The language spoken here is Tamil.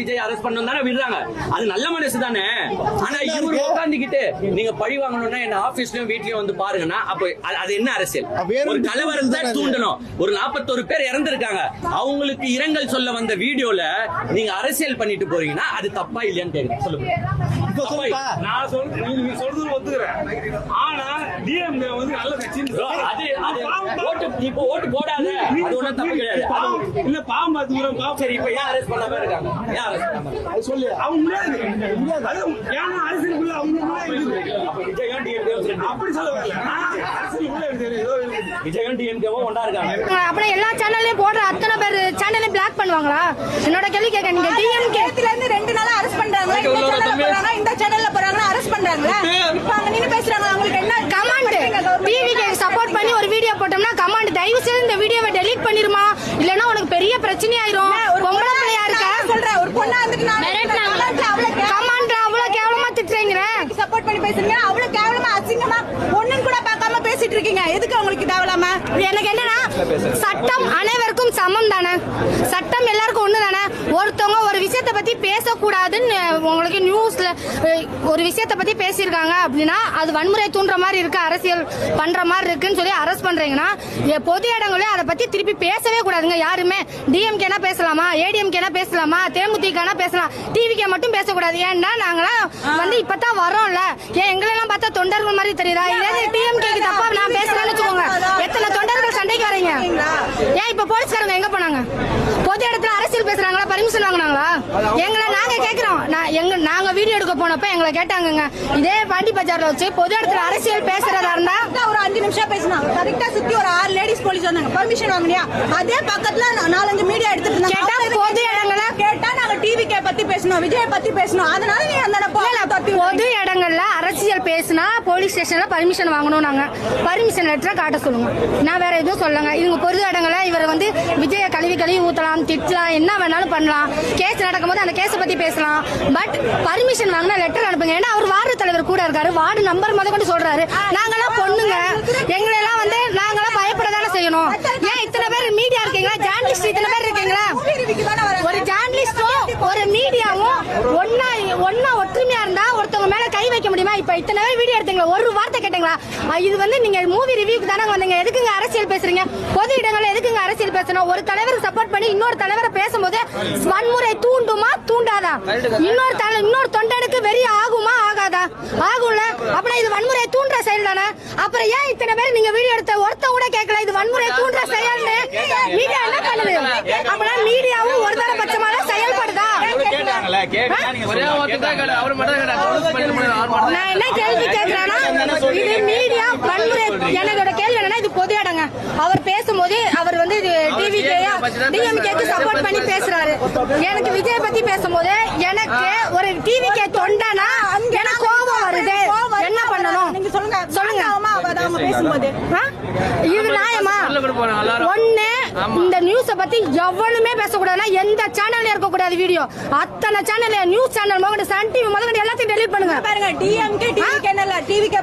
விஜய் அரெஸ்ட் பண்ணணும் தானே விடுறாங்க. அது நல்ல மனசு தானே. ஆனா இவரு உட்காந்துக்கிட்டு நீங்க பழி வாங்கணும்னா என்ன ஆபீஸ்லயும் வீட்லயும் வந்து பாருங்கன்னா அப்ப அது என்ன அரசியல்? ஒரு கலவரத்தை தூண்டணும். ஒரு 41 பேர் இறந்திருக்காங்க. அவங்களுக்கு இரங்கல் சொல்ல வந்த வீடியோல நீங்க அரசியல் பண்ணிட்டு போறீங்கன்னா அது தப்பா இல்லையான்னு கேக்குறேன். சொல்லுங்க. நான் நீங்க சொல்றது ஒத்துக்கிறேன். ஆனா டிஎம்கே வந்து நல்ல கட்சி. இப்போ ஓட்டு போடாத அது ஒண்ணும் தப்பு கிடையாது. இல்ல பாம்பு தூரம் சரி இப்ப ஏன் அரெஸ்ட் பண்ணாம இருக்காங்க? ஏன் அரெஸ்ட் பண்ணாம சொல்லு அவங்க முடியாது. ஏன்னா அரசியலுக்குள்ள அவங்க விஜயும் டிஎம்கேவும் அப்படி சொல்ல வரல. அரசியலுக்குள்ள விஜயும் டிஎம்கேவும் ஒன்றா இருக்காங்க. அப்படியே எல்லா சேனல்லையும் போடுற அத்தனை பேர் சேனலையும் பிளாக் பண்ணுவாங்களா? என்னோட கேள்வி கேட்க நீங்க டிஎம்கேல இருந்து 2 நாளா அரெஸ்ட் பண்றாங்களா? இந்த சேனல்ல போறாங்க அரெஸ்ட் பண்றாங்களா? இப்ப அங்க நின்னு பேசுறாங்க. அவங்களுக்கு என்ன கமாண்ட்? டிவிக்கு சப்போர்ட் பண்ணி ஒரு வீடியோ போட்டோம்னா கமாண்ட் தயவு செய்து இந்த வீடியோவை டெலீட் பண்ணிருமா, இல்லன்னா உனக்கு பெரிய பிரச்சனை ஆயிரும். பொம்பளை பிள்ளையா இருக்க சொல்றேன். ஒரு பொண்ணா வந்துட்டு கமாண்ட் அவ்வளவு கேவலமா திட்டுறீங்க. சப்போர்ட் பண்ணி பேசுறீங்க. அவ்வளவு கேவலமா அசிங்கமா ஒண்ணும் கூட பார்க்காம பேசிட்டு இருக்கீங்க. எதுக்கு உங்களுக்கு தேவலாம? எனக்கு என்னன்னா சட்டம் அனைவருக்கும் சமம் தானே. சட்டம் எல்லாருக்கும் ஒண்ணு தானே. ஒருத்தவங்க ஒரு விஷயத்தை பத்தி பேசக்கூடாதுன்னு உங்களுக்கு நியூஸ்ல ஒரு விஷயத்தை பத்தி பேசியிருக்காங்க அப்படின்னா அது வன்முறை தூண்டுற மாதிரி இருக்கு, அரசியல் பண்ற மாதிரி இருக்குன்னு சொல்லி அரெஸ்ட் பண்றீங்கன்னா பொது இடங்களே அதை பத்தி திருப்பி பேசவே கூடாதுங்க. யாருமே டிஎம்கேனா பேசலாமா, ஏடிஎம்கேனா பேசலாமா, தேமுதிகனா பேசலாம், டிவிகே மட்டும் பேசக்கூடாது. ஏன்னா நாங்களாம் வந்து இப்பதான் வரோம்ல. ஏன் எங்களெல்லாம் பார்த்தா தொண்டர்கள் மாதிரி தெரியுதா? இதே டிஎம்கேக்கு தப்பா நான் பேசுறேன்னு வச்சுக்கோங்க, எத்தனை தொண்டர்கள் சண்டைக்கு வரீங்க? ஏன் இப்ப போலீஸ்காரங்க எங்க போனாங்க? பொது இடத்துல அரசியல் பேசுறாங்களா? பர்மிஷன் வாங்கினாங்களா? எங்களை நாங்க கேக்குறோம். நாங்க வீடியோ எடுக்க போனப்ப எங்களை கேட்டாங்க. இதே பாண்டி பஜார்ல வச்சு பொது இடத்துல அரசியல் பேசுறதா இருந்தா ஒரு 5 நிமிஷம் பேசினாங்க. கரெக்டா சுத்தி ஒரு 6 லேடிஸ் போலீஸ் வந்தாங்க. பர்மிஷன் வாங்கினியா? அதே பக்கத்துல 4-5 மீடியா எடுத்துட்டு இருந்தாங்க. பொது இடங்கள கேட்டா நாங்க டிவிகே பத்தி பேசணும், விஜய் பத்தி பேசணும். அதனால நீ அந்த பொது இடங்கள்ல அரசியல் பேசினா போலீஸ் ஸ்டேஷன்ல பர்மிஷன் வாங்கணும். நாங்க பர்மிஷன் லெட்டர் காட்ட சொல்லுங்க. நான் வேற எதுவும் சொல்லுங்க. இவங்க பொது இடங்கள இவர் வந்து விஜய கழுவி ஊத்தலாம், திட்டலாம், என்ன வேணாலும் பண்ணலாம். கேஸ் நடக்கும்போது அந்த கேஸை பத்தி பேசலாம். பட் பர்மிஷன் வாங்கினா லெட்டர் அனுப்புங்க. ஏன்னா அவர் வார்டு தலைவர் கூட இருக்காரு. வார்டு நம்பர் முத கொண்டு சொல்றாரு. நாங்கெல்லாம் பொண்ணுங்க, எங்களெல்லாம் வந்து நாங்கெல்லாம் பயப்படதானே செய்யணும். ஏன் இத்தனை பேர் மீடியா இருக்கீங்களா? ஜேர்னலிஸ்ட் இத்தனை பேர் இருக்கீங்களா? ஒரு ஜேர்னலிஸ்டும் ஒரு மீடியாவும் ஒன்னா ஒற்றுமையா இருந்தா ஒருத்தவங்க மேல கை வைக்க முடியுமா? இப்ப இத்தனை பேர் வீடியோ எடுத்தீங்களா? ஒரு வார்த்தை கேட்டீங்களா? இது வந்து நீங்க மூவி ரிவ்யூக்கு தானே வந்தீங்க. எதுக்குங்க அரசியல் பேசுறீங்க? பொது இடங்கள்ல எதுக்குங்க அரசியல் பேசணும்? ஒரு தலைவர் சப்போர்ட் பண்ணி இன்னொரு தலைவரை பேசும்போது வன்முறை தூண்டுமா தூண்டாதா? இன்னொரு தொண்டனுக்கு வெறி ஆகுமா ஆகாதா? ஆகும்ல. அப்படின்னா இது வன்முறை தூண்டுற செயல் தானே. அப்புறம் ஏன் இத்தனை பேர் நீங்க வீடியோ எடுத்த ஒருத்த கூட கேட்கல இது வன்முறை தூண்டுற செயல்னு? மீடியா என்ன பண்ணுது? அப்படின்னா மீடியாவும் ஒரு தரபட்சமா செயல்படுதா? நான் என்ன கேள்வி கேட்கிறேன்னா இது மீடியா வன்முறை. என்னோட கேள்வி என்னன்னா இது பொது இடங்க. அவர் பேசும்போது அவர் வந்து டிஎம்கேக்கு சப்போர்ட் பண்ணி பேசுறாரு. எனக்கு விஜய் பத்தி பேசும்போது எனக்கு ஒரு டிவிகே தொண்டனா எனக்கு கோபம் வருது. என்ன பண்ணணும் சொல்லுங்க. இது நியாயமா? ஒண்ணு இந்த நியூஸ பத்தி எவனுமே பேசக்கூடாதுன்னா எந்த சேனல்ல இருக்க கூடாது வீடியோ. அத்தனை channel news channel Sun TV முதல்ல எல்லாத்தையும் டெலீட் பண்ணுங்க. பாருங்க டிஎம்கே டிவி சேனல்ல டிவிகே